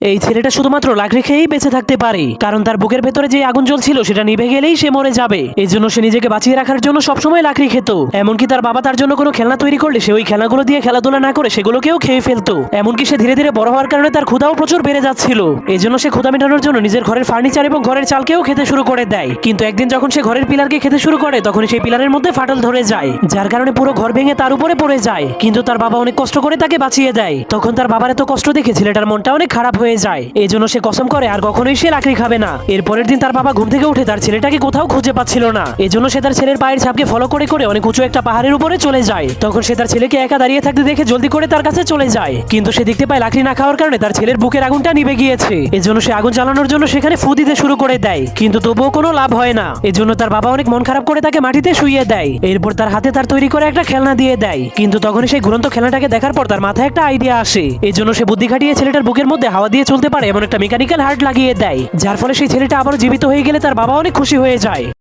এই ছেলেটা শুধুমাত্র লাকড়ি খেয়েই বেঁচে থাকতে পারে, কারণ তার বুকের ভেতরে যে আগুন জ্বলছিল সেটা নিভে গেলেই সে মরে যাবে। এই জন্য সে নিজেকে বাঁচিয়ে রাখার জন্য সবসময় লাকড়ি খেত। এমনকি তার বাবা তার জন্য কোনো খেলনা তৈরি করলে সে ওই খেলনাগুলো দিয়ে খেলাধুলা না করে সেগুলোকেও খেয়ে ফেলতো। এমনকি সে ধীরে ধীরে বড় হওয়ার কারণে তার ক্ষুধাও প্রচুর বেড়ে যাচ্ছিল। এই জন্য সে ক্ষুধা মেটানোর জন্য নিজের ঘরের ফার্নিচার এবং ঘরের চালকেও খেতে শুরু করে দেয়। কিন্তু একদিন যখন সে ঘরের পিলারকে খেতে শুরু করে তখন সেই পিলারের মধ্যে ফাটল ধরে যায়, যার কারণে পুরো ঘর ভেঙে তার উপরে পড়ে যায়। কিন্তু তার বাবা অনেক কষ্ট করে তাকে বাঁচিয়ে দেয়। তখন তার বাবার এত কষ্ট দেখে ছেলেটার মনটা অনেক খারাপ হয়ে যায়। এই জন্য সে কসম করে আর কখনোই সে লাকড়ি খাবে না। এর পরের দিন তার বাবা ঘুম থেকে উঠে তার ছেলেটাকে কোথাও খুঁজে পাচ্ছিল না। এজন্য সে তার ছেলের পায়ের ছাপকে ফলো করে করে অনেক উঁচু একটা পাহাড়ের উপরে চলে যায়। তখন সে তার ছেলেকে একা দাঁড়িয়ে থাকতে দেখে জলদি করে তার কাছে চলে যায়। কিন্তু সে দেখতে পায় লাকড়ি না খাওয়ার কারণে তার ছেলের বুকের আগুনটা নিভে গিয়েছে। এজন্য সে আগুন জ্বালানোর জন্য সেখানে ফু দিতে শুরু করে দেয়, কিন্তু তবুও কোনো লাভ হয় না। এজন্য তার বাবা অনেক মন খারাপ করে তাকে মাটিতে শুইয়ে দেয়। এরপর তার হাতে তার তৈরি করে একটা খেলনা দিয়ে দেয়। কিন্তু তখনই সেই ঘুরন্ত খেলনাটাকে দেখার পর তার মাথায় একটা আইডিয়া আসে। এজন্য সে বুদ্ধি খাটিয়ে ছেলেটার বুকের মধ্যে হাওয়া দিয়ে চলতে পারে এমন একটা মেকানিক্যাল হার্ট লাগিয়ে দেয়, যার ফলে সেই ছেলেটা আবারও জীবিত হয়ে গেলে তার বাবা অনেক খুশি হয়ে যায়।